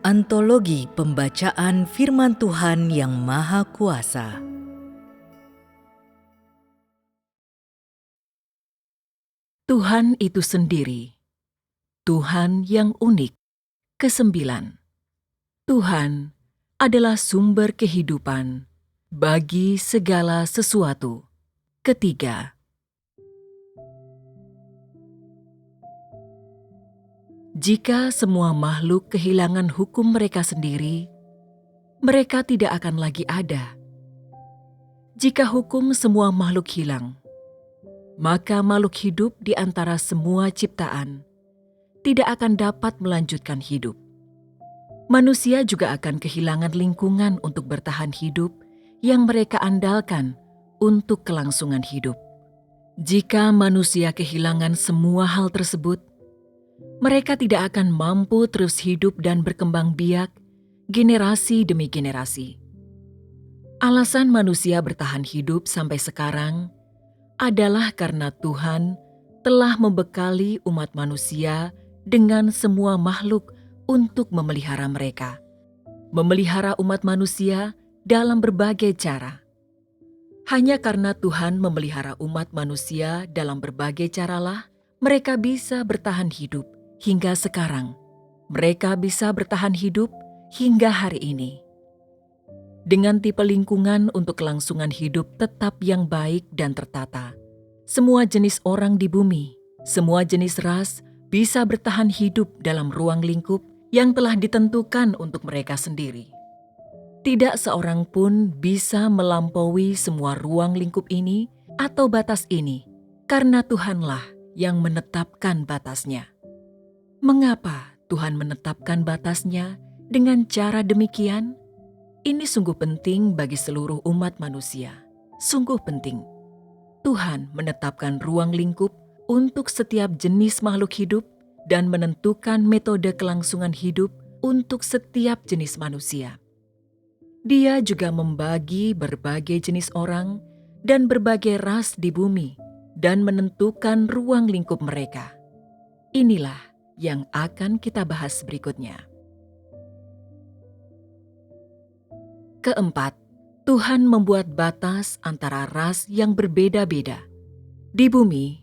Antologi Pembacaan Firman Tuhan yang Maha Kuasa. Tuhan itu sendiri, Tuhan yang unik. Kesembilan, Tuhan adalah sumber kehidupan bagi segala sesuatu. Ketiga, jika semua makhluk kehilangan hukum mereka sendiri, mereka tidak akan lagi ada. Jika hukum semua makhluk hilang, maka makhluk hidup di antara semua ciptaan tidak akan dapat melanjutkan hidup. Manusia juga akan kehilangan lingkungan untuk bertahan hidup yang mereka andalkan untuk kelangsungan hidup. Jika manusia kehilangan semua hal tersebut, mereka tidak akan mampu terus hidup dan berkembang biak generasi demi generasi. Alasan manusia bertahan hidup sampai sekarang adalah karena Tuhan telah membekali umat manusia dengan semua makhluk untuk memelihara mereka. Memelihara umat manusia dalam berbagai cara. Hanya karena Tuhan memelihara umat manusia dalam berbagai caralah mereka bisa bertahan hidup hingga sekarang. Mereka bisa bertahan hidup hingga hari ini. Dengan tipe lingkungan untuk kelangsungan hidup tetap yang baik dan tertata, semua jenis orang di bumi, semua jenis ras bisa bertahan hidup dalam ruang lingkup yang telah ditentukan untuk mereka sendiri. Tidak seorang pun bisa melampaui semua ruang lingkup ini atau batas ini, karena Tuhanlah yang menetapkan batasnya. Mengapa Tuhan menetapkan batasnya dengan cara demikian? Ini sungguh penting bagi seluruh umat manusia. Sungguh penting. Tuhan menetapkan ruang lingkup untuk setiap jenis makhluk hidup dan menentukan metode kelangsungan hidup untuk setiap jenis manusia. Dia juga membagi berbagai jenis orang dan berbagai ras di bumi dan menentukan ruang lingkup mereka. Inilah yang akan kita bahas berikutnya. Keempat, Tuhan membuat batas antara ras yang berbeda-beda. Di bumi,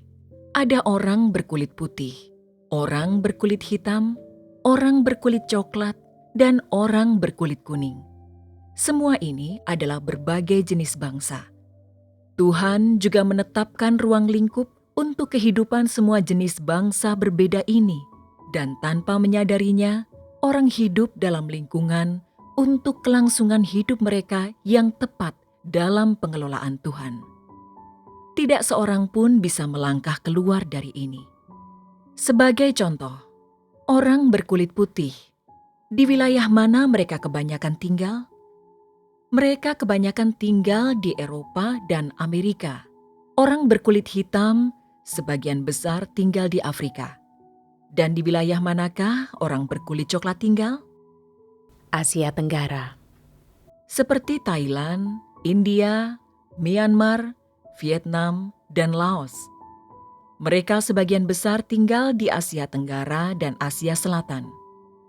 ada orang berkulit putih, orang berkulit hitam, orang berkulit coklat, dan orang berkulit kuning. Semua ini adalah berbagai jenis bangsa. Tuhan juga menetapkan ruang lingkup untuk kehidupan semua jenis bangsa berbeda ini, dan tanpa menyadarinya, orang hidup dalam lingkungan untuk kelangsungan hidup mereka yang tepat dalam pengelolaan Tuhan. Tidak seorang pun bisa melangkah keluar dari ini. Sebagai contoh, orang berkulit putih, di wilayah mana mereka kebanyakan tinggal? Mereka kebanyakan tinggal di Eropa dan Amerika. Orang berkulit hitam sebagian besar tinggal di Afrika. Dan di wilayah manakah orang berkulit coklat tinggal? Asia Tenggara. Seperti Thailand, India, Myanmar, Vietnam, dan Laos. Mereka sebagian besar tinggal di Asia Tenggara dan Asia Selatan.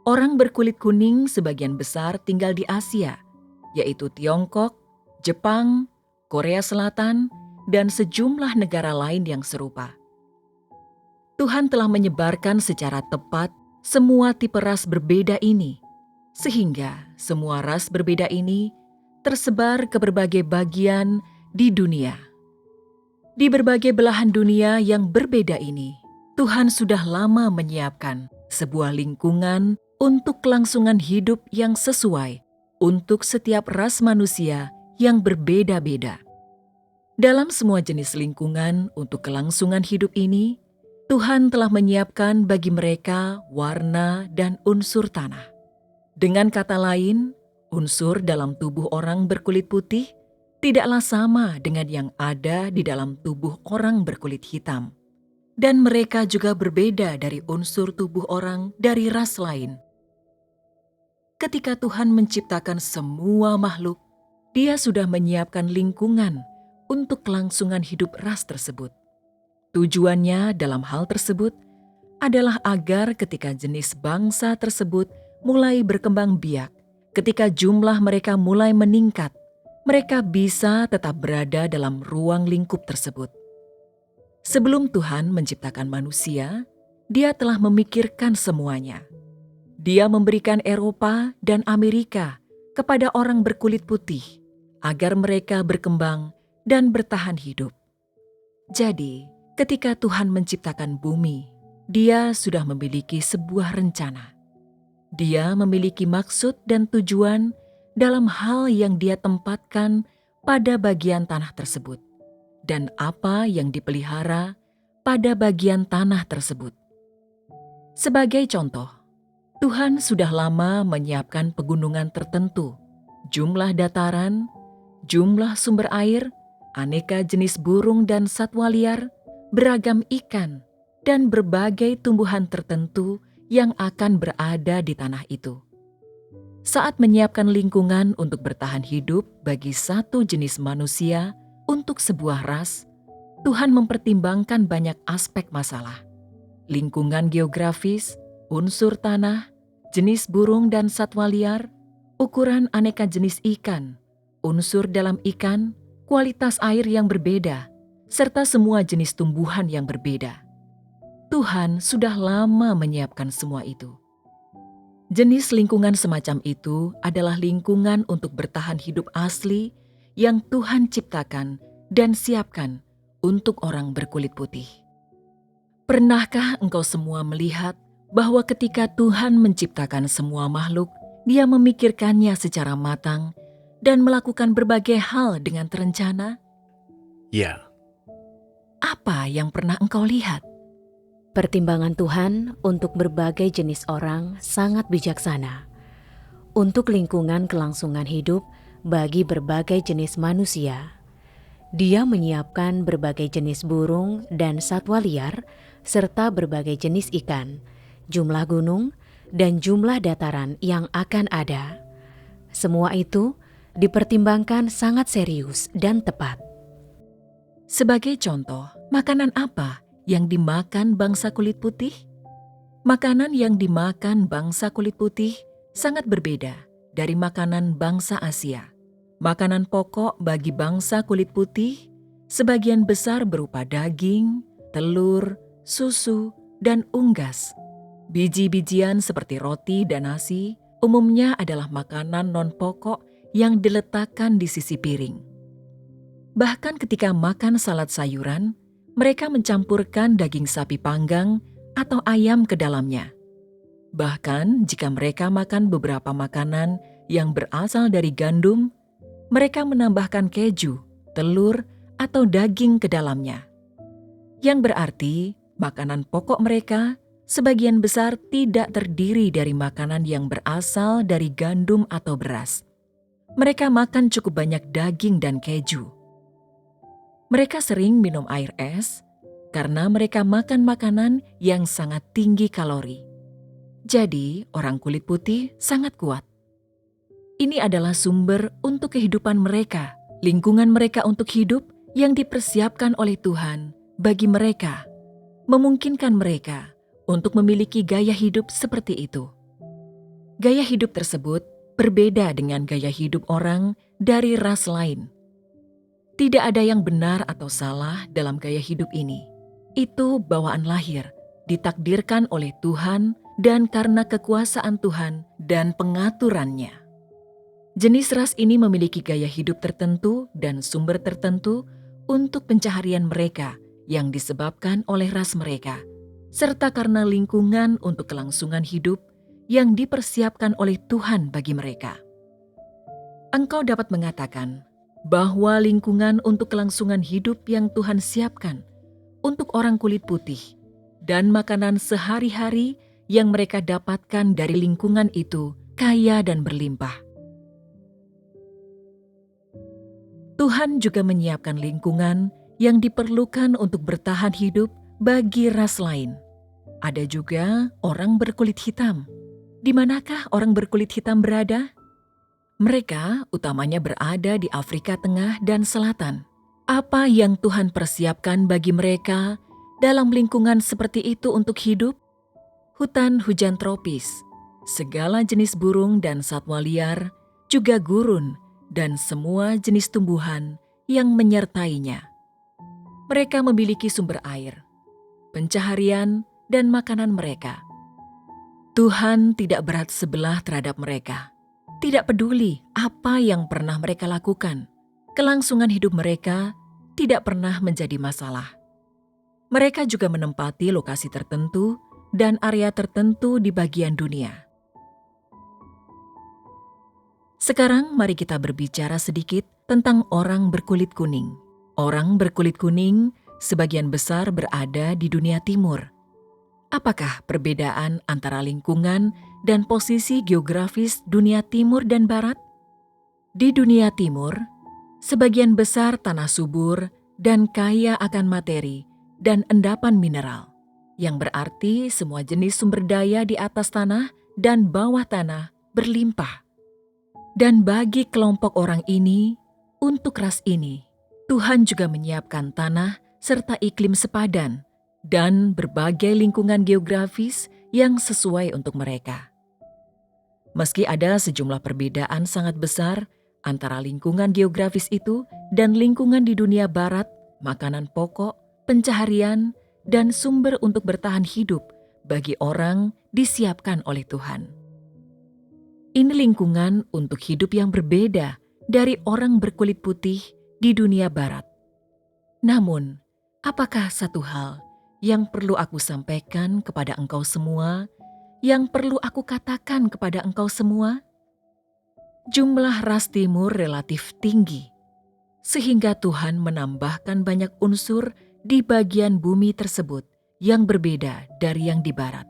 Orang berkulit kuning sebagian besar tinggal di Asia, yaitu Tiongkok, Jepang, Korea Selatan, dan sejumlah negara lain yang serupa. Tuhan telah menyebarkan secara tepat semua tipe ras berbeda ini, sehingga semua ras berbeda ini tersebar ke berbagai bagian di dunia. Di berbagai belahan dunia yang berbeda ini, Tuhan sudah lama menyiapkan sebuah lingkungan untuk kelangsungan hidup yang sesuai untuk setiap ras manusia yang berbeda-beda. Dalam semua jenis lingkungan untuk kelangsungan hidup ini, Tuhan telah menyiapkan bagi mereka warna dan unsur tanah. Dengan kata lain, unsur dalam tubuh orang berkulit putih tidaklah sama dengan yang ada di dalam tubuh orang berkulit hitam. Dan mereka juga berbeda dari unsur tubuh orang dari ras lain. Ketika Tuhan menciptakan semua makhluk, Dia sudah menyiapkan lingkungan untuk kelangsungan hidup ras tersebut. Tujuannya dalam hal tersebut adalah agar ketika jenis bangsa tersebut mulai berkembang biak, ketika jumlah mereka mulai meningkat, mereka bisa tetap berada dalam ruang lingkup tersebut. Sebelum Tuhan menciptakan manusia, Dia telah memikirkan semuanya. Dia memberikan Eropa dan Amerika kepada orang berkulit putih agar mereka berkembang dan bertahan hidup. Jadi, ketika Tuhan menciptakan bumi, Dia sudah memiliki sebuah rencana. Dia memiliki maksud dan tujuan dalam hal yang Dia tempatkan pada bagian tanah tersebut, dan apa yang dipelihara pada bagian tanah tersebut. Sebagai contoh, Tuhan sudah lama menyiapkan pegunungan tertentu, jumlah dataran, jumlah sumber air, aneka jenis burung dan satwa liar, beragam ikan, dan berbagai tumbuhan tertentu yang akan berada di tanah itu. Saat menyiapkan lingkungan untuk bertahan hidup bagi satu jenis manusia untuk sebuah ras, Tuhan mempertimbangkan banyak aspek masalah. Lingkungan geografis, unsur tanah, jenis burung dan satwa liar, ukuran aneka jenis ikan, unsur dalam ikan, kualitas air yang berbeda, serta semua jenis tumbuhan yang berbeda. Tuhan sudah lama menyiapkan semua itu. Jenis lingkungan semacam itu adalah lingkungan untuk bertahan hidup asli yang Tuhan ciptakan dan siapkan untuk orang berkulit putih. Pernahkah engkau semua melihat bahwa ketika Tuhan menciptakan semua makhluk, Dia memikirkannya secara matang dan melakukan berbagai hal dengan terencana? Ya, Apa yang pernah engkau lihat? Pertimbangan Tuhan untuk berbagai jenis orang sangat bijaksana. Untuk lingkungan kelangsungan hidup bagi berbagai jenis manusia, Dia menyiapkan berbagai jenis burung dan satwa liar, serta berbagai jenis ikan, jumlah gunung, dan jumlah dataran yang akan ada. Semua itu dipertimbangkan sangat serius dan tepat. Sebagai contoh, makanan apa yang dimakan bangsa kulit putih? Makanan yang dimakan bangsa kulit putih sangat berbeda dari makanan bangsa Asia. Makanan pokok bagi bangsa kulit putih sebagian besar berupa daging, telur, susu, dan unggas. Biji-bijian seperti roti dan nasi umumnya adalah makanan non-pokok yang diletakkan di sisi piring. Bahkan ketika makan salad sayuran, mereka mencampurkan daging sapi panggang atau ayam ke dalamnya. Bahkan jika mereka makan beberapa makanan yang berasal dari gandum, mereka menambahkan keju, telur, atau daging ke dalamnya. Yang berarti makanan pokok mereka sebagian besar tidak terdiri dari makanan yang berasal dari gandum atau beras. Mereka makan cukup banyak daging dan keju. Mereka sering minum air es karena mereka makan makanan yang sangat tinggi kalori. Jadi, orang kulit putih sangat kuat. Ini adalah sumber untuk kehidupan mereka, lingkungan mereka untuk hidup yang dipersiapkan oleh Tuhan bagi mereka, memungkinkan mereka untuk memiliki gaya hidup seperti itu. Gaya hidup tersebut berbeda dengan gaya hidup orang dari ras lain. Tidak ada yang benar atau salah dalam gaya hidup ini. Itu bawaan lahir, ditakdirkan oleh Tuhan dan karena kekuasaan Tuhan dan pengaturannya. Jenis ras ini memiliki gaya hidup tertentu dan sumber tertentu untuk pencaharian mereka yang disebabkan oleh ras mereka, serta karena lingkungan untuk kelangsungan hidup yang dipersiapkan oleh Tuhan bagi mereka. Engkau dapat mengatakan bahwa lingkungan untuk kelangsungan hidup yang Tuhan siapkan untuk orang kulit putih dan makanan sehari-hari yang mereka dapatkan dari lingkungan itu kaya dan berlimpah. Tuhan juga menyiapkan lingkungan yang diperlukan untuk bertahan hidup bagi ras lain. Ada juga orang berkulit hitam. Di manakah orang berkulit hitam berada? Mereka utamanya berada di Afrika Tengah dan Selatan. Apa yang Tuhan persiapkan bagi mereka dalam lingkungan seperti itu untuk hidup? Hutan hujan tropis, segala jenis burung dan satwa liar, juga gurun dan semua jenis tumbuhan yang menyertainya. Mereka memiliki sumber air, pencaharian, dan makanan mereka. Tuhan tidak berat sebelah terhadap mereka. Tidak peduli apa yang pernah mereka lakukan, kelangsungan hidup mereka tidak pernah menjadi masalah. Mereka juga menempati lokasi tertentu dan area tertentu di bagian dunia. Sekarang mari kita berbicara sedikit tentang orang berkulit kuning. Orang berkulit kuning sebagian besar berada di dunia timur. Apakah perbedaan antara lingkungan dan posisi geografis dunia timur dan barat? Di dunia timur, sebagian besar tanah subur dan kaya akan materi dan endapan mineral, yang berarti semua jenis sumber daya di atas tanah dan bawah tanah berlimpah. Dan bagi kelompok orang ini, untuk ras ini, Tuhan juga menyiapkan tanah serta iklim sepadan dan berbagai lingkungan geografis yang sesuai untuk mereka. Meski ada sejumlah perbedaan sangat besar antara lingkungan geografis itu dan lingkungan di dunia barat, makanan pokok, pencaharian, dan sumber untuk bertahan hidup bagi orang disiapkan oleh Tuhan. Ini lingkungan untuk hidup yang berbeda dari orang berkulit putih di dunia barat. Namun, apakah satu hal yang perlu aku sampaikan kepada engkau semua, yang perlu aku katakan kepada engkau semua? Jumlah ras timur relatif tinggi, sehingga Tuhan menambahkan banyak unsur di bagian bumi tersebut yang berbeda dari yang di barat.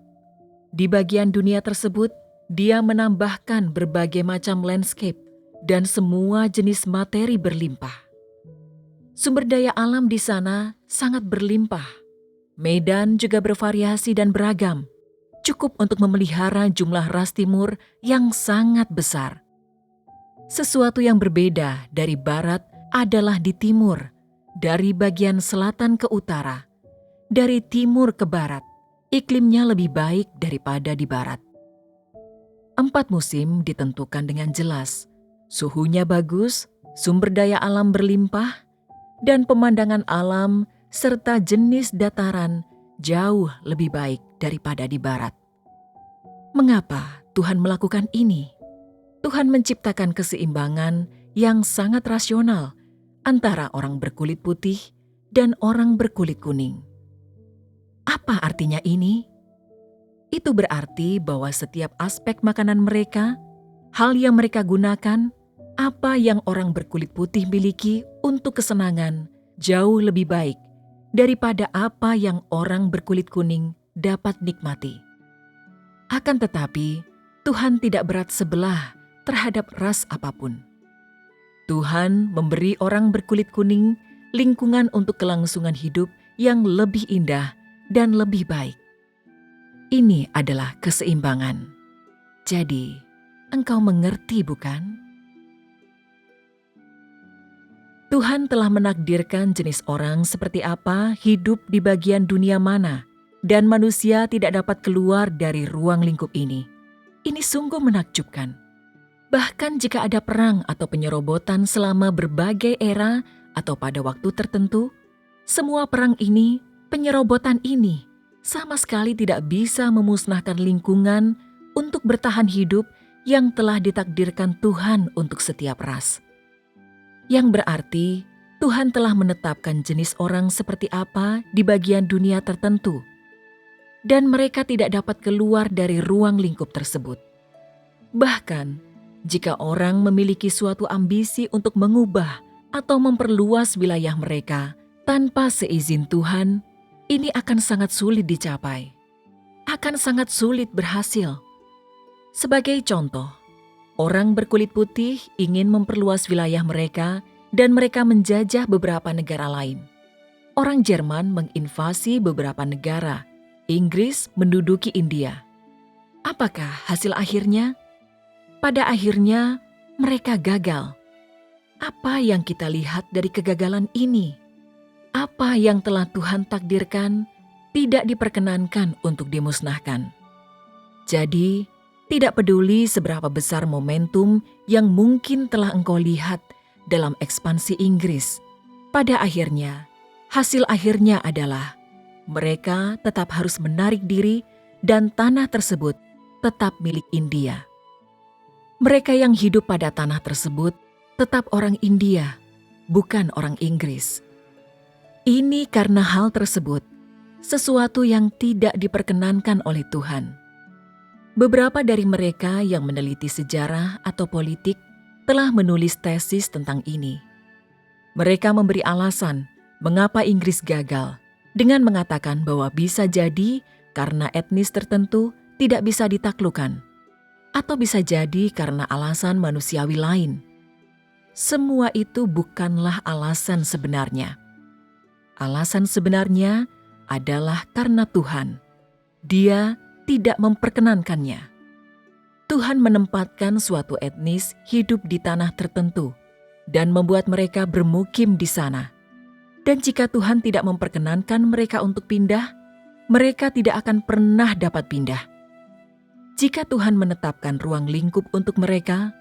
Di bagian dunia tersebut, Dia menambahkan berbagai macam landscape dan semua jenis materi berlimpah. Sumber daya alam di sana sangat berlimpah. Medan juga bervariasi dan beragam, cukup untuk memelihara jumlah ras timur yang sangat besar. Sesuatu yang berbeda dari barat adalah di timur, dari bagian selatan ke utara, dari timur ke barat, iklimnya lebih baik daripada di barat. 4 musim ditentukan dengan jelas, suhunya bagus, sumber daya alam berlimpah, dan pemandangan alam serta jenis dataran jauh lebih baik daripada di barat. Mengapa Tuhan melakukan ini? Tuhan menciptakan keseimbangan yang sangat rasional antara orang berkulit putih dan orang berkulit kuning. Apa artinya ini? Itu berarti bahwa setiap aspek makanan mereka, hal yang mereka gunakan, apa yang orang berkulit putih miliki untuk kesenangan jauh lebih baik daripada apa yang orang berkulit kuning dapat nikmati. Akan tetapi, Tuhan tidak berat sebelah terhadap ras apapun. Tuhan memberi orang berkulit kuning lingkungan untuk kelangsungan hidup yang lebih indah dan lebih baik. Ini adalah keseimbangan. Jadi, engkau mengerti bukan? Tuhan telah menakdirkan jenis orang seperti apa hidup di bagian dunia mana, dan manusia tidak dapat keluar dari ruang lingkup ini. Ini sungguh menakjubkan. Bahkan jika ada perang atau penyerobotan selama berbagai era atau pada waktu tertentu, semua perang ini, penyerobotan ini, sama sekali tidak bisa memusnahkan lingkungan untuk bertahan hidup yang telah ditakdirkan Tuhan untuk setiap ras. Yang berarti Tuhan telah menetapkan jenis orang seperti apa di bagian dunia tertentu, dan mereka tidak dapat keluar dari ruang lingkup tersebut. Bahkan, jika orang memiliki suatu ambisi untuk mengubah atau memperluas wilayah mereka tanpa seizin Tuhan, ini akan sangat sulit dicapai, akan sangat sulit berhasil. Sebagai contoh, orang berkulit putih ingin memperluas wilayah mereka dan mereka menjajah beberapa negara lain. Orang Jerman menginvasi beberapa negara, Inggris menduduki India. Apakah hasil akhirnya? Pada akhirnya, mereka gagal. Apa yang kita lihat dari kegagalan ini? Apa yang telah Tuhan takdirkan tidak diperkenankan untuk dimusnahkan. Jadi, Tidak peduli seberapa besar momentum yang mungkin telah engkau lihat dalam ekspansi Inggris, pada akhirnya, hasil akhirnya adalah mereka tetap harus menarik diri dan tanah tersebut tetap milik India. Mereka yang hidup pada tanah tersebut tetap orang India, bukan orang Inggris. Ini karena hal tersebut, sesuatu yang tidak diperkenankan oleh Tuhan. Beberapa dari mereka yang meneliti sejarah atau politik telah menulis tesis tentang ini. Mereka memberi alasan mengapa Inggris gagal dengan mengatakan bahwa bisa jadi karena etnis tertentu tidak bisa ditaklukkan, atau bisa jadi karena alasan manusiawi lain. Semua itu bukanlah alasan sebenarnya. Alasan sebenarnya adalah karena Tuhan. Dia tidak memperkenankannya. Tuhan menempatkan suatu etnis hidup di tanah tertentu dan membuat mereka bermukim di sana. Dan jika Tuhan tidak memperkenankan mereka untuk pindah, mereka tidak akan pernah dapat pindah. Jika Tuhan menetapkan ruang lingkup untuk mereka,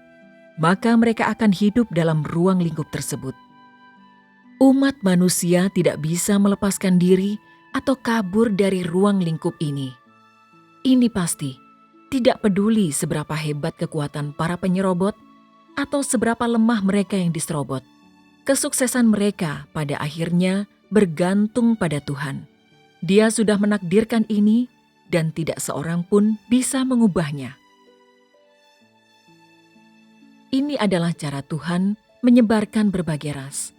maka mereka akan hidup dalam ruang lingkup tersebut. Umat manusia tidak bisa melepaskan diri atau kabur dari ruang lingkup ini. Ini pasti, tidak peduli seberapa hebat kekuatan para penyerobot atau seberapa lemah mereka yang diserobot. Kesuksesan mereka pada akhirnya bergantung pada Tuhan. Dia sudah menakdirkan ini dan tidak seorang pun bisa mengubahnya. Ini adalah cara Tuhan menyebarkan berbagai ras.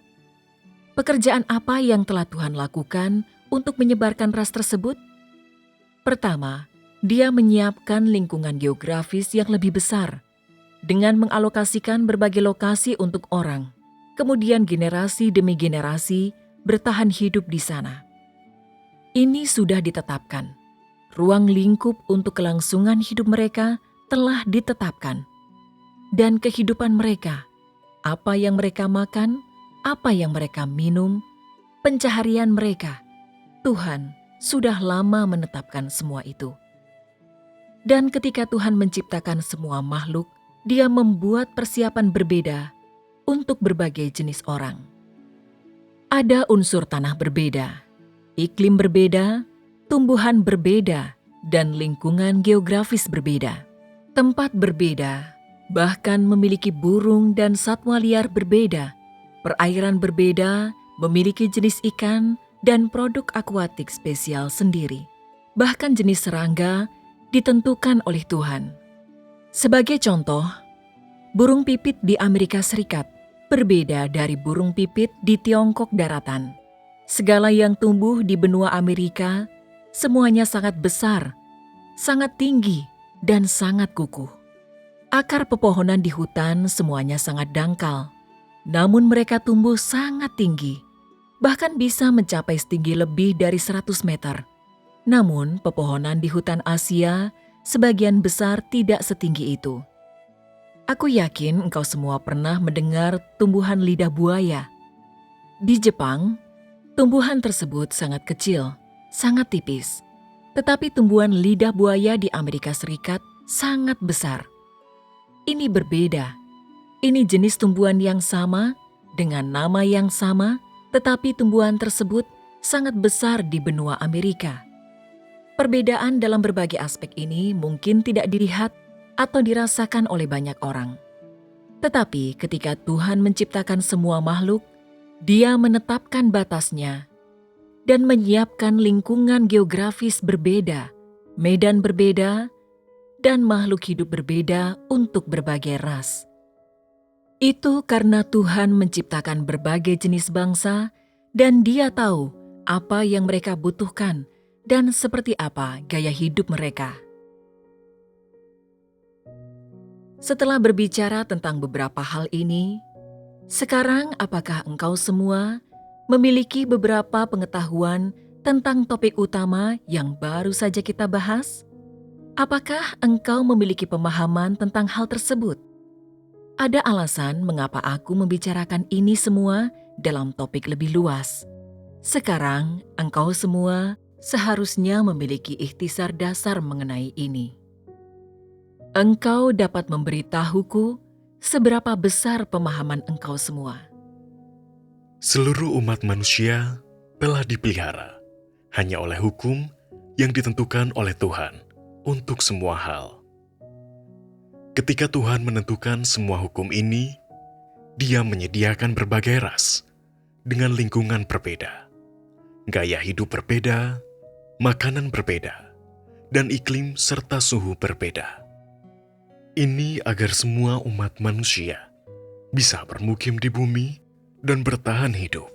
Pekerjaan apa yang telah Tuhan lakukan untuk menyebarkan ras tersebut? Pertama, Dia menyiapkan lingkungan geografis yang lebih besar dengan mengalokasikan berbagai lokasi untuk orang. Kemudian generasi demi generasi bertahan hidup di sana. Ini sudah ditetapkan. Ruang lingkup untuk kelangsungan hidup mereka telah ditetapkan. Dan kehidupan mereka, apa yang mereka makan, apa yang mereka minum, pencaharian mereka, Tuhan sudah lama menetapkan semua itu. Dan ketika Tuhan menciptakan semua makhluk, Dia membuat persiapan berbeda untuk berbagai jenis orang. Ada unsur tanah berbeda, iklim berbeda, tumbuhan berbeda, dan lingkungan geografis berbeda. Tempat berbeda, bahkan memiliki burung dan satwa liar berbeda, perairan berbeda, memiliki jenis ikan, dan produk akuatik spesial sendiri. Bahkan jenis serangga ditentukan oleh Tuhan. Sebagai contoh, burung pipit di Amerika Serikat berbeda dari burung pipit di Tiongkok daratan. Segala yang tumbuh di benua Amerika semuanya sangat besar, sangat tinggi, dan sangat kukuh. Akar pepohonan di hutan semuanya sangat dangkal, namun mereka tumbuh sangat tinggi, bahkan bisa mencapai setinggi lebih dari 100 meter. Namun, pepohonan di hutan Asia sebagian besar tidak setinggi itu. Aku yakin engkau semua pernah mendengar tumbuhan lidah buaya. Di Jepang, tumbuhan tersebut sangat kecil, sangat tipis. Tetapi tumbuhan lidah buaya di Amerika Serikat sangat besar. Ini berbeda. Ini jenis tumbuhan yang sama, dengan nama yang sama, tetapi tumbuhan tersebut sangat besar di benua Amerika. Perbedaan dalam berbagai aspek ini mungkin tidak dilihat atau dirasakan oleh banyak orang. Tetapi ketika Tuhan menciptakan semua makhluk, Dia menetapkan batasnya dan menyiapkan lingkungan geografis berbeda, medan berbeda, dan makhluk hidup berbeda untuk berbagai ras. Itu karena Tuhan menciptakan berbagai jenis bangsa dan Dia tahu apa yang mereka butuhkan dan seperti apa gaya hidup mereka. Setelah berbicara tentang beberapa hal ini, sekarang apakah engkau semua memiliki beberapa pengetahuan tentang topik utama yang baru saja kita bahas? Apakah engkau memiliki pemahaman tentang hal tersebut? Ada alasan mengapa aku membicarakan ini semua dalam topik lebih luas. Sekarang engkau semua seharusnya memiliki ikhtisar dasar mengenai ini. Engkau dapat memberitahuku seberapa besar pemahaman engkau semua. Seluruh umat manusia telah dipelihara hanya oleh hukum yang ditentukan oleh Tuhan untuk semua hal. Ketika Tuhan menentukan semua hukum ini, Dia menyediakan berbagai ras dengan lingkungan berbeda, gaya hidup berbeda, makanan berbeda, dan iklim serta suhu berbeda. Ini agar semua umat manusia bisa bermukim di bumi dan bertahan hidup.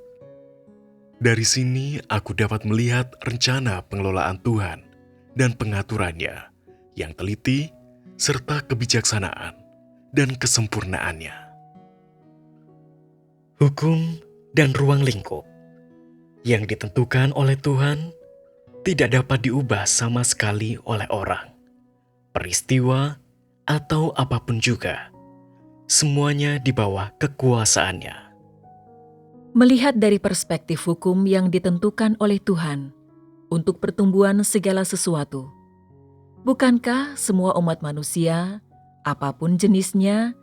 Dari sini aku dapat melihat rencana pengelolaan Tuhan dan pengaturannya yang teliti serta kebijaksanaan dan kesempurnaannya. Hukum dan ruang lingkup yang ditentukan oleh Tuhan tidak dapat diubah sama sekali oleh orang, peristiwa, atau apapun juga. Semuanya di bawah kekuasaannya. Melihat dari perspektif hukum yang ditentukan oleh Tuhan untuk pertumbuhan segala sesuatu, bukankah semua umat manusia, apapun jenisnya,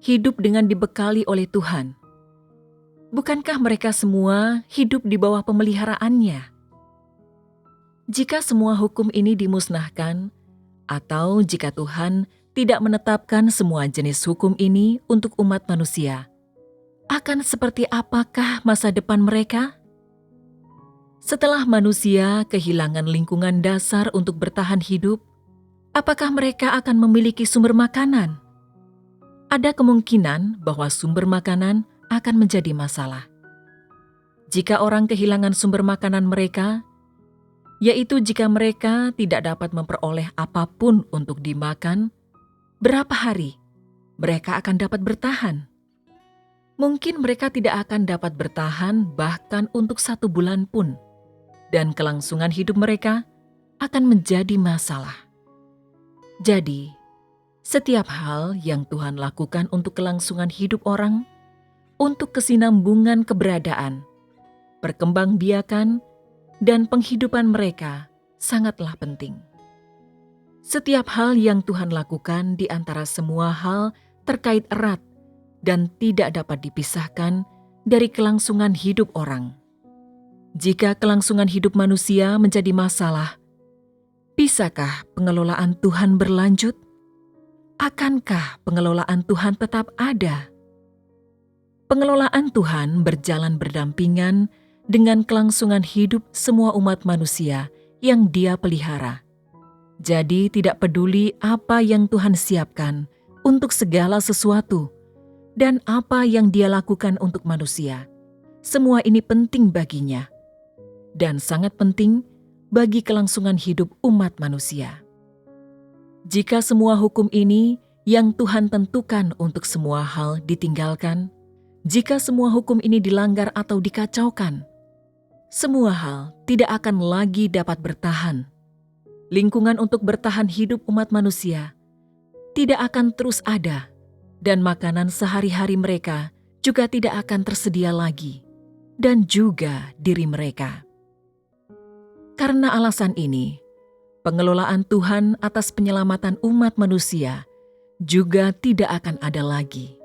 hidup dengan dibekali oleh Tuhan? Bukankah mereka semua hidup di bawah pemeliharaannya? Jika semua hukum ini dimusnahkan, atau jika Tuhan tidak menetapkan semua jenis hukum ini untuk umat manusia, akan seperti apakah masa depan mereka? Setelah manusia kehilangan lingkungan dasar untuk bertahan hidup, apakah mereka akan memiliki sumber makanan? Ada kemungkinan bahwa sumber makanan akan menjadi masalah. Jika orang kehilangan sumber makanan mereka, yaitu jika mereka tidak dapat memperoleh apapun untuk dimakan, berapa hari mereka akan dapat bertahan? Mungkin mereka tidak akan dapat bertahan bahkan untuk 1 bulan pun, dan kelangsungan hidup mereka akan menjadi masalah. Jadi, setiap hal yang Tuhan lakukan untuk kelangsungan hidup orang, untuk kesinambungan keberadaan, perkembangbiakan, dan penghidupan mereka sangatlah penting. Setiap hal yang Tuhan lakukan di antara semua hal terkait erat dan tidak dapat dipisahkan dari kelangsungan hidup orang. Jika kelangsungan hidup manusia menjadi masalah, bisakah pengelolaan Tuhan berlanjut? Akankah pengelolaan Tuhan tetap ada? Pengelolaan Tuhan berjalan berdampingan dengan kelangsungan hidup semua umat manusia yang Dia pelihara. Jadi tidak peduli apa yang Tuhan siapkan untuk segala sesuatu dan apa yang Dia lakukan untuk manusia. Semua ini penting baginya dan sangat penting bagi kelangsungan hidup umat manusia. Jika semua hukum ini yang Tuhan tentukan untuk semua hal ditinggalkan, jika semua hukum ini dilanggar atau dikacaukan, semua hal tidak akan lagi dapat bertahan. Lingkungan untuk bertahan hidup umat manusia tidak akan terus ada, dan makanan sehari-hari mereka juga tidak akan tersedia lagi, dan juga diri mereka. Karena alasan ini, pengelolaan Tuhan atas penyelamatan umat manusia juga tidak akan ada lagi.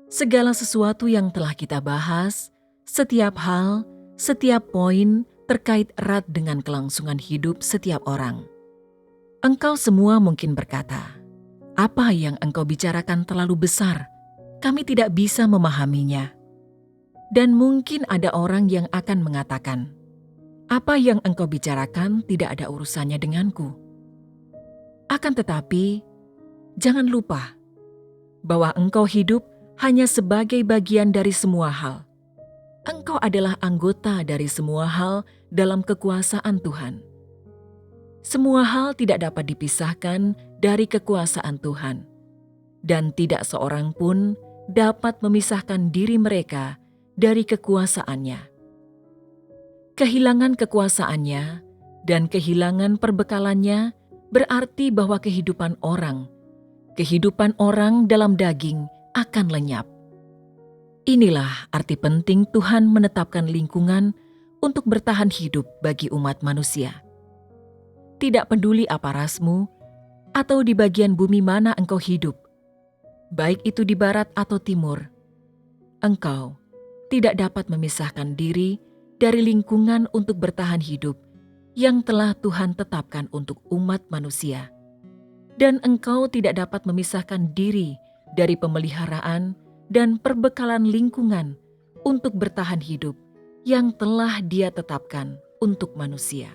Segala sesuatu yang telah kita bahas, setiap hal, setiap poin terkait erat dengan kelangsungan hidup setiap orang. Engkau semua mungkin berkata, "Apa yang engkau bicarakan terlalu besar, kami tidak bisa memahaminya." Dan mungkin ada orang yang akan mengatakan, "Apa yang engkau bicarakan tidak ada urusannya denganku." Akan tetapi, jangan lupa bahwa engkau hidup hanya sebagai bagian dari semua hal. Engkau adalah anggota dari semua hal dalam kekuasaan Tuhan. Semua hal tidak dapat dipisahkan dari kekuasaan Tuhan, dan tidak seorang pun dapat memisahkan diri mereka dari kekuasaannya. Kehilangan kekuasaannya dan kehilangan perbekalannya berarti bahwa kehidupan orang dalam daging akan lenyap. Inilah arti penting Tuhan menetapkan lingkungan untuk bertahan hidup bagi umat manusia. tidak peduli apa rasmu atau di bagian bumi mana engkau hidup, baik itu di barat atau timur, engkau tidak dapat memisahkan diri dari lingkungan untuk bertahan hidup yang telah Tuhan tetapkan untuk umat manusia. Dan engkau tidak dapat memisahkan diri dari pemeliharaan dan perbekalan lingkungan untuk bertahan hidup yang telah Dia tetapkan untuk manusia.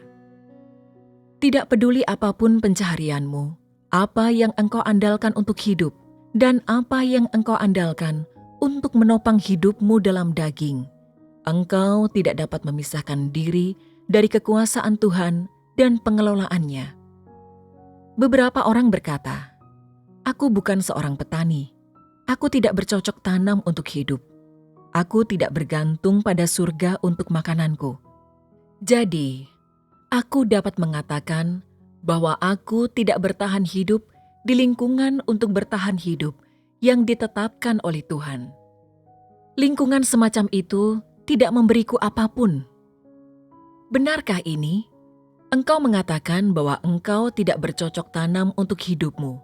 Tidak peduli apapun pencaharianmu, apa yang engkau andalkan untuk hidup, dan apa yang engkau andalkan untuk menopang hidupmu dalam daging, engkau tidak dapat memisahkan diri dari kekuasaan Tuhan dan pengelolaannya. Beberapa orang berkata, "Aku bukan seorang petani. Aku tidak bercocok tanam untuk hidup. Aku tidak bergantung pada surga untuk makananku. Jadi, aku dapat mengatakan bahwa aku tidak bertahan hidup di lingkungan untuk bertahan hidup yang ditetapkan oleh Tuhan. Lingkungan semacam itu tidak memberiku apapun." Benarkah ini? Engkau mengatakan bahwa engkau tidak bercocok tanam untuk hidupmu.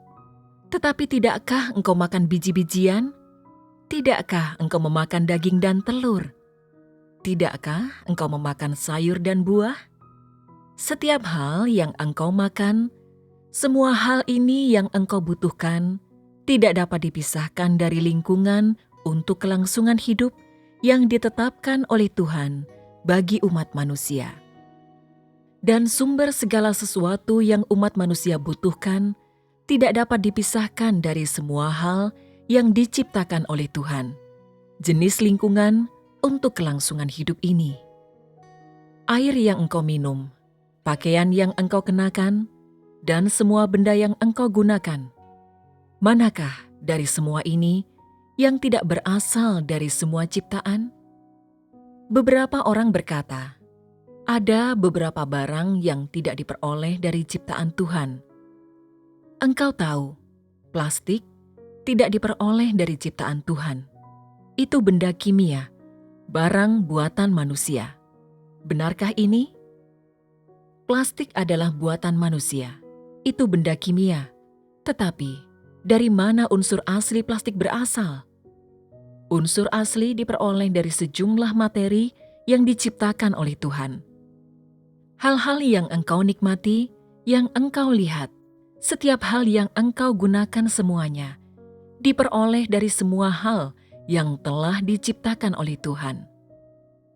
Tetapi tidakkah engkau makan biji-bijian? Tidakkah engkau memakan daging dan telur? Tidakkah engkau memakan sayur dan buah? Setiap hal yang engkau makan, semua hal ini yang engkau butuhkan, tidak dapat dipisahkan dari lingkungan untuk kelangsungan hidup yang ditetapkan oleh Tuhan bagi umat manusia. Dan sumber segala sesuatu yang umat manusia butuhkan tidak dapat dipisahkan dari semua hal yang diciptakan oleh Tuhan. Jenis lingkungan untuk kelangsungan hidup ini. Air yang engkau minum, pakaian yang engkau kenakan, dan semua benda yang engkau gunakan. Manakah dari semua ini yang tidak berasal dari semua ciptaan? Beberapa orang berkata, ada beberapa barang yang tidak diperoleh dari ciptaan Tuhan. Engkau tahu, plastik tidak diperoleh dari ciptaan Tuhan. Itu benda kimia, barang buatan manusia. Benarkah ini? Plastik adalah buatan manusia. Itu benda kimia. Tetapi, dari mana unsur asli plastik berasal? Unsur asli diperoleh dari sejumlah materi yang diciptakan oleh Tuhan. Hal-hal yang engkau nikmati, yang engkau lihat, setiap hal yang engkau gunakan semuanya, diperoleh dari semua hal yang telah diciptakan oleh Tuhan.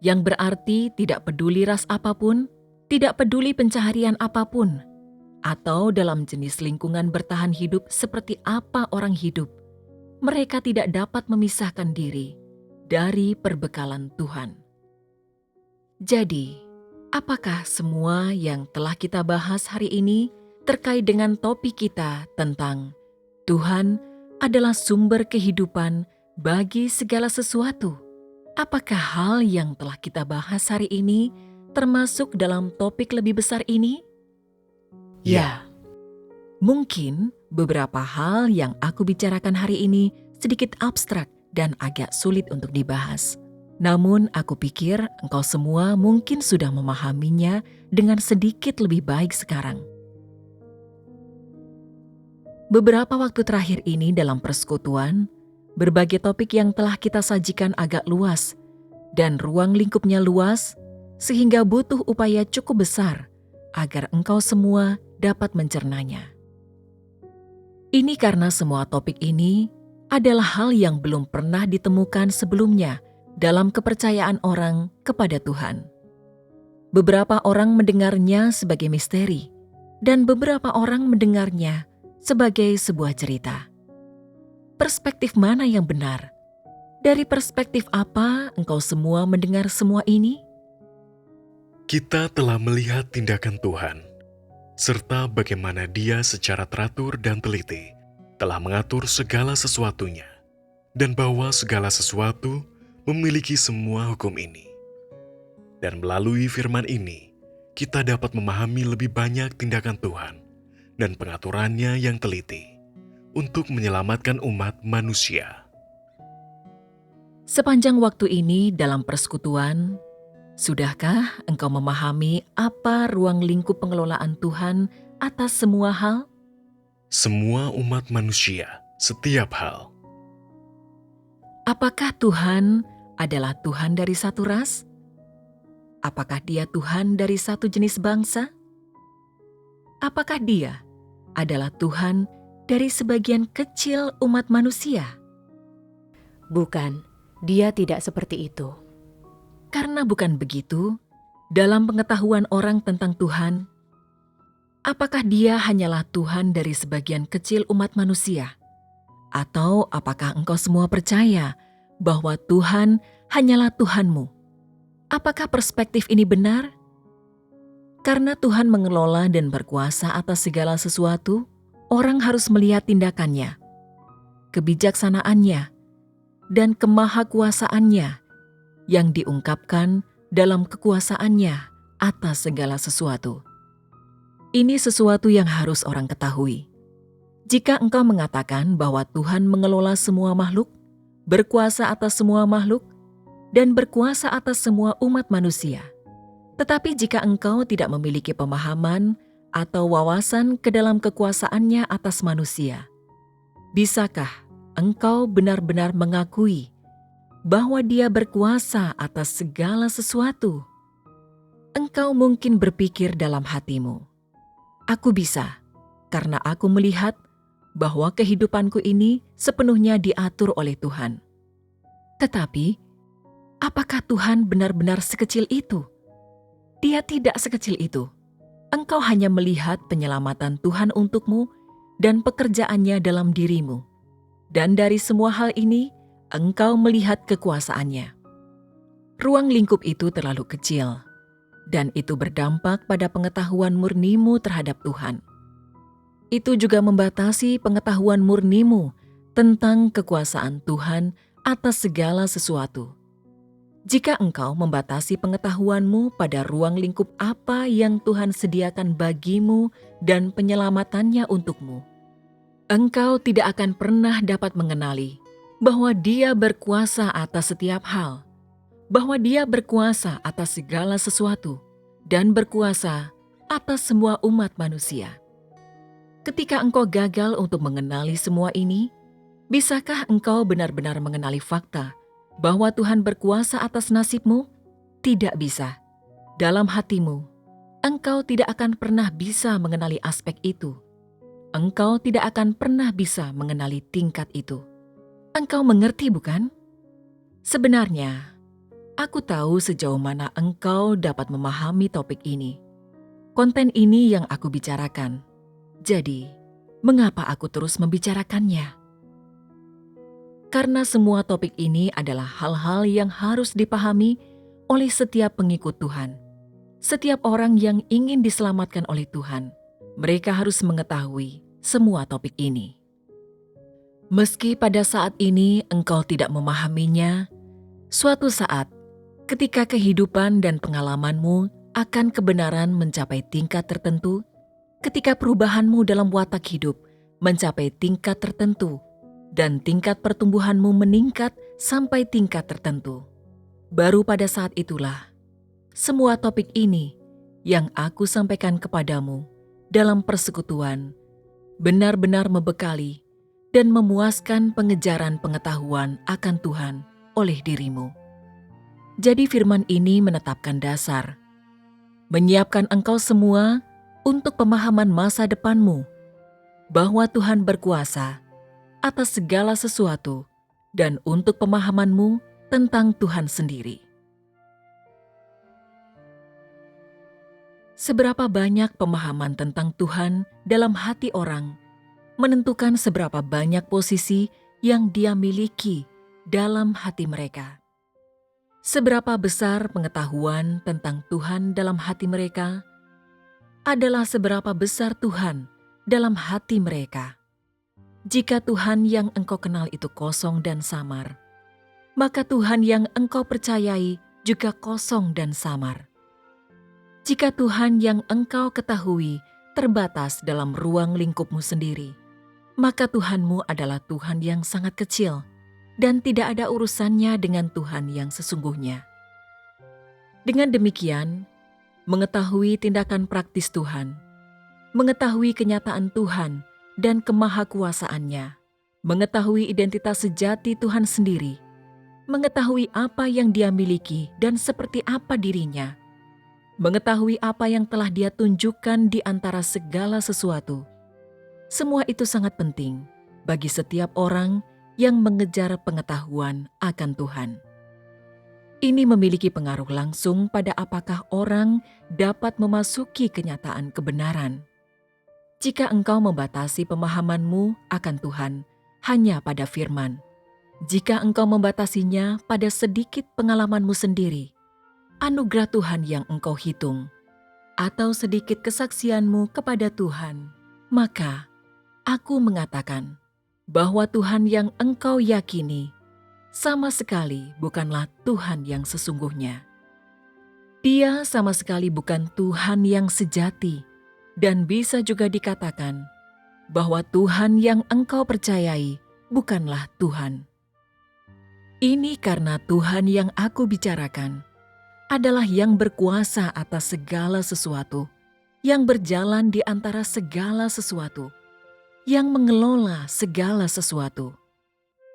Yang berarti tidak peduli ras apapun, tidak peduli pencaharian apapun, atau dalam jenis lingkungan bertahan hidup seperti apa orang hidup, mereka tidak dapat memisahkan diri dari perbekalan Tuhan. Jadi, apakah semua yang telah kita bahas hari ini terkait dengan topik kita tentang Tuhan adalah sumber kehidupan bagi segala sesuatu? Apakah hal yang telah kita bahas hari ini termasuk dalam topik lebih besar ini? Ya. Mungkin beberapa hal yang aku bicarakan hari ini sedikit abstrak dan agak sulit untuk dibahas. Namun aku pikir engkau semua mungkin sudah memahaminya dengan sedikit lebih baik sekarang. Beberapa waktu terakhir ini dalam persekutuan, berbagai topik yang telah kita sajikan agak luas dan ruang lingkupnya luas sehingga butuh upaya cukup besar agar engkau semua dapat mencernanya. Ini karena semua topik ini adalah hal yang belum pernah ditemukan sebelumnya dalam kepercayaan orang kepada Tuhan. Beberapa orang mendengarnya sebagai misteri, dan beberapa orang mendengarnya sebagai sebuah cerita. Perspektif mana yang benar? Dari perspektif apa engkau semua mendengar semua ini? Kita telah melihat tindakan Tuhan, serta bagaimana Dia secara teratur dan teliti telah mengatur segala sesuatunya, dan bahwa segala sesuatu memiliki semua hukum ini. Dan melalui firman ini, kita dapat memahami lebih banyak tindakan Tuhan dan pengaturannya yang teliti untuk menyelamatkan umat manusia. Sepanjang waktu ini dalam persekutuan, Sudahkah engkau memahami apa ruang lingkup pengelolaan Tuhan atas semua hal? Semua umat manusia, setiap hal. Apakah Tuhan adalah Tuhan dari satu ras? Apakah Dia Tuhan dari satu jenis bangsa? Apakah Dia adalah Tuhan dari sebagian kecil umat manusia? Bukan, Dia tidak seperti itu. Karena bukan begitu, dalam pengetahuan orang tentang Tuhan, apakah Dia hanyalah Tuhan dari sebagian kecil umat manusia? Atau apakah engkau semua percaya bahwa Tuhan hanyalah Tuhanmu? Apakah perspektif ini benar? Karena Tuhan mengelola dan berkuasa atas segala sesuatu, orang harus melihat tindakannya, kebijaksanaannya, dan kemahakuasaannya yang diungkapkan dalam kekuasaannya atas segala sesuatu. Ini sesuatu yang harus orang ketahui. Jika engkau mengatakan bahwa Tuhan mengelola semua makhluk, berkuasa atas semua makhluk, dan berkuasa atas semua umat manusia, tetapi jika engkau tidak memiliki pemahaman atau wawasan ke dalam kekuasaannya atas manusia, bisakah engkau benar-benar mengakui bahwa Dia berkuasa atas segala sesuatu? Engkau mungkin berpikir dalam hatimu, "Aku bisa, karena aku melihat bahwa kehidupanku ini sepenuhnya diatur oleh Tuhan." Tetapi, apakah Tuhan benar-benar sekecil itu? Dia tidak sekecil itu. Engkau hanya melihat penyelamatan Tuhan untukmu dan pekerjaannya dalam dirimu. Dan dari semua hal ini, engkau melihat kekuasaannya. Ruang lingkup itu terlalu kecil, dan itu berdampak pada pengetahuan murnimu terhadap Tuhan. Itu juga membatasi pengetahuan murnimu tentang kekuasaan Tuhan atas segala sesuatu. Jika engkau membatasi pengetahuanmu pada ruang lingkup apa yang Tuhan sediakan bagimu dan penyelamatannya untukmu, engkau tidak akan pernah dapat mengenali bahwa Dia berkuasa atas setiap hal, bahwa Dia berkuasa atas segala sesuatu, dan berkuasa atas semua umat manusia. Ketika engkau gagal untuk mengenali semua ini, bisakah engkau benar-benar mengenali fakta bahwa Tuhan berkuasa atas nasibmu? Tidak bisa. Dalam hatimu, engkau tidak akan pernah bisa mengenali aspek itu. Engkau tidak akan pernah bisa mengenali tingkat itu. Engkau mengerti, bukan? Sebenarnya, aku tahu sejauh mana engkau dapat memahami topik ini. Konten ini yang aku bicarakan. Jadi, mengapa aku terus membicarakannya? Karena semua topik ini adalah hal-hal yang harus dipahami oleh setiap pengikut Tuhan. Setiap orang yang ingin diselamatkan oleh Tuhan, mereka harus mengetahui semua topik ini. Meski pada saat ini engkau tidak memahaminya, suatu saat ketika kehidupan dan pengalamanmu akan kebenaran mencapai tingkat tertentu, ketika perubahanmu dalam watak hidup mencapai tingkat tertentu, dan tingkat pertumbuhanmu meningkat sampai tingkat tertentu, baru pada saat itulah semua topik ini yang aku sampaikan kepadamu dalam persekutuan benar-benar membekali dan memuaskan pengejaran pengetahuan akan Tuhan oleh dirimu. Jadi firman ini menetapkan dasar, menyiapkan engkau semua untuk pemahaman masa depanmu, bahwa Tuhan berkuasa atas segala sesuatu dan untuk pemahamanmu tentang Tuhan sendiri. Seberapa banyak pemahaman tentang Tuhan dalam hati orang menentukan seberapa banyak posisi yang dia miliki dalam hati mereka. Seberapa besar pengetahuan tentang Tuhan dalam hati mereka adalah seberapa besar Tuhan dalam hati mereka. Jika Tuhan yang engkau kenal itu kosong dan samar, maka Tuhan yang engkau percayai juga kosong dan samar. Jika Tuhan yang engkau ketahui terbatas dalam ruang lingkupmu sendiri, maka Tuhanmu adalah Tuhan yang sangat kecil dan tidak ada urusannya dengan Tuhan yang sesungguhnya. Dengan demikian, mengetahui tindakan praktis Tuhan, mengetahui kenyataan Tuhan dan kemahakuasaannya, mengetahui identitas sejati Tuhan sendiri, mengetahui apa yang Dia miliki dan seperti apa dirinya, mengetahui apa yang telah Dia tunjukkan di antara segala sesuatu. Semua itu sangat penting bagi setiap orang yang mengejar pengetahuan akan Tuhan. Ini memiliki pengaruh langsung pada apakah orang dapat memasuki kenyataan kebenaran. Jika engkau membatasi pemahamanmu akan Tuhan hanya pada firman, jika engkau membatasinya pada sedikit pengalamanmu sendiri, anugerah Tuhan yang engkau hitung, atau sedikit kesaksianmu kepada Tuhan, maka aku mengatakan bahwa Tuhan yang engkau yakini sama sekali bukanlah Tuhan yang sesungguhnya. Dia sama sekali bukan Tuhan yang sejati, dan bisa juga dikatakan bahwa Tuhan yang engkau percayai bukanlah Tuhan. Ini karena Tuhan yang aku bicarakan adalah yang berkuasa atas segala sesuatu, yang berjalan di antara segala sesuatu, yang mengelola segala sesuatu.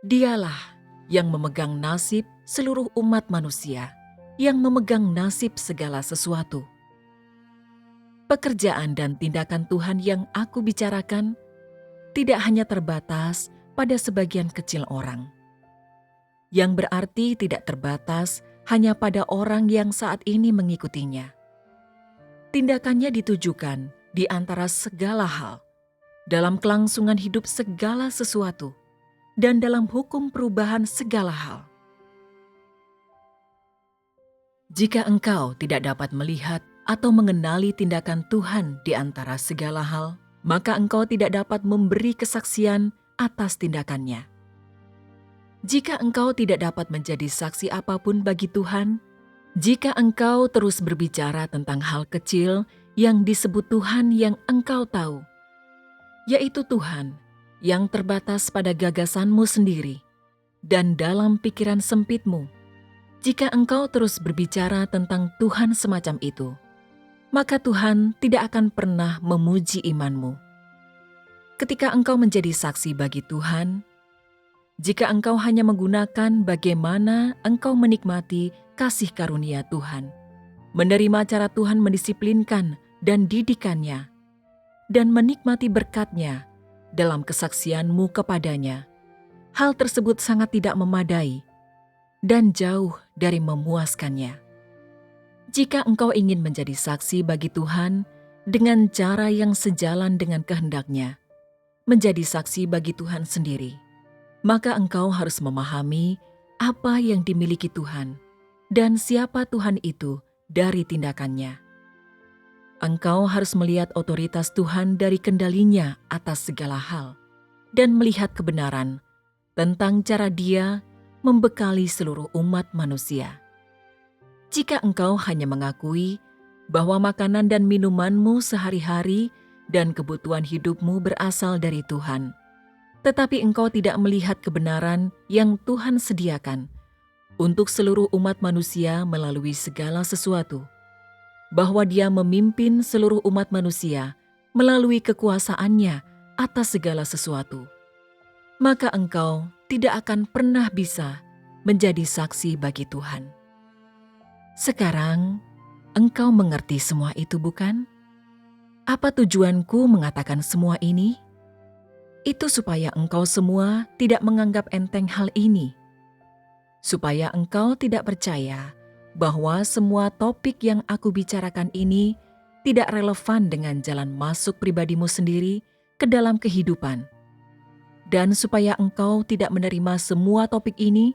Dialah yang memegang nasib seluruh umat manusia, yang memegang nasib segala sesuatu. Pekerjaan dan tindakan Tuhan yang aku bicarakan tidak hanya terbatas pada sebagian kecil orang, yang berarti tidak terbatas hanya pada orang yang saat ini mengikutinya. Tindakannya ditujukan di antara segala hal, dalam kelangsungan hidup segala sesuatu, dan dalam hukum perubahan segala hal. Jika engkau tidak dapat melihat atau mengenali tindakan Tuhan di antara segala hal, maka engkau tidak dapat memberi kesaksian atas tindakannya. Jika engkau tidak dapat menjadi saksi apapun bagi Tuhan, jika engkau terus berbicara tentang hal kecil yang disebut Tuhan yang engkau tahu, yaitu Tuhan yang terbatas pada gagasanmu sendiri dan dalam pikiran sempitmu, jika engkau terus berbicara tentang Tuhan semacam itu, maka Tuhan tidak akan pernah memuji imanmu. Ketika engkau menjadi saksi bagi Tuhan, jika engkau hanya menggunakan bagaimana engkau menikmati kasih karunia Tuhan, menerima cara Tuhan mendisiplinkan dan didikannya, dan menikmati berkat-Nya dalam kesaksianmu kepadanya, hal tersebut sangat tidak memadai dan jauh dari memuaskannya. Jika engkau ingin menjadi saksi bagi Tuhan dengan cara yang sejalan dengan kehendak-Nya, menjadi saksi bagi Tuhan sendiri, maka engkau harus memahami apa yang dimiliki Tuhan dan siapa Tuhan itu dari tindakannya. Engkau harus melihat otoritas Tuhan dari kendalinya atas segala hal dan melihat kebenaran tentang cara Dia membekali seluruh umat manusia. Jika engkau hanya mengakui bahwa makanan dan minumanmu sehari-hari dan kebutuhan hidupmu berasal dari Tuhan, tetapi engkau tidak melihat kebenaran yang Tuhan sediakan untuk seluruh umat manusia melalui segala sesuatu, bahwa Dia memimpin seluruh umat manusia melalui kekuasaan-Nya atas segala sesuatu, maka engkau tidak akan pernah bisa menjadi saksi bagi Tuhan. Sekarang, engkau mengerti semua itu, bukan? Apa tujuanku mengatakan semua ini? Itu supaya engkau semua tidak menganggap enteng hal ini, supaya engkau tidak percaya bahwa semua topik yang aku bicarakan ini tidak relevan dengan jalan masuk pribadimu sendiri ke dalam kehidupan, dan supaya engkau tidak menerima semua topik ini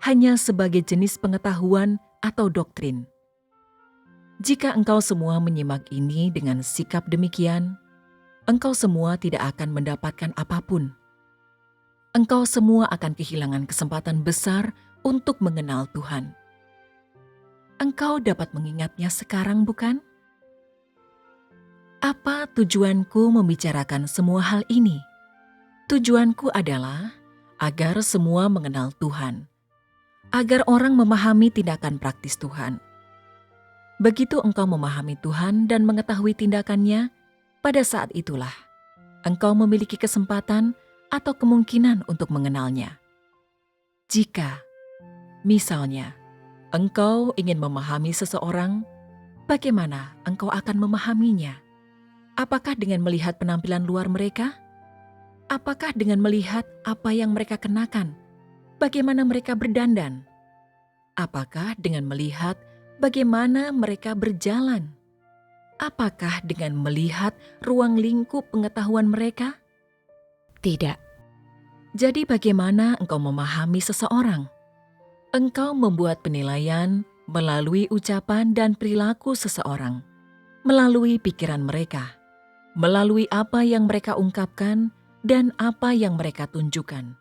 hanya sebagai jenis pengetahuan atau doktrin. Jika engkau semua menyimak ini dengan sikap demikian, engkau semua tidak akan mendapatkan apapun. Engkau semua akan kehilangan kesempatan besar untuk mengenal Tuhan. Engkau dapat mengingatnya sekarang, bukan? Apa tujuanku membicarakan semua hal ini? Tujuanku adalah agar semua mengenal Tuhan, agar orang memahami tindakan praktis Tuhan, Begitu engkau memahami Tuhan dan mengetahui tindakannya, pada saat itulah engkau memiliki kesempatan atau kemungkinan untuk mengenalnya. Jika, misalnya, engkau ingin memahami seseorang, bagaimana engkau akan memahaminya? Apakah dengan melihat penampilan luar mereka? Apakah dengan melihat apa yang mereka kenakan? Bagaimana mereka berdandan? Apakah dengan melihat bagaimana mereka berjalan? Apakah dengan melihat ruang lingkup pengetahuan mereka? Tidak. Jadi bagaimana engkau memahami seseorang? Engkau membuat penilaian melalui ucapan dan perilaku seseorang, melalui pikiran mereka, melalui apa yang mereka ungkapkan dan apa yang mereka tunjukkan.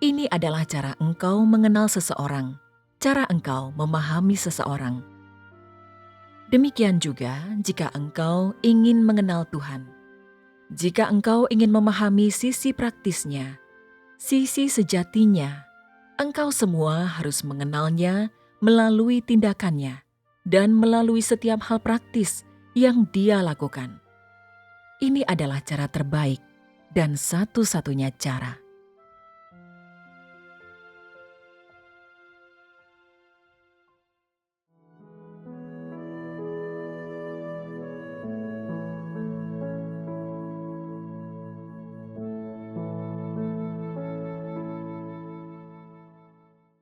Ini adalah cara engkau mengenal seseorang, cara engkau memahami seseorang. Demikian juga jika engkau ingin mengenal Tuhan. Jika engkau ingin memahami sisi praktisnya, sisi sejatinya, engkau semua harus mengenalnya melalui tindakannya dan melalui setiap hal praktis yang dia lakukan. Ini adalah cara terbaik dan satu-satunya cara.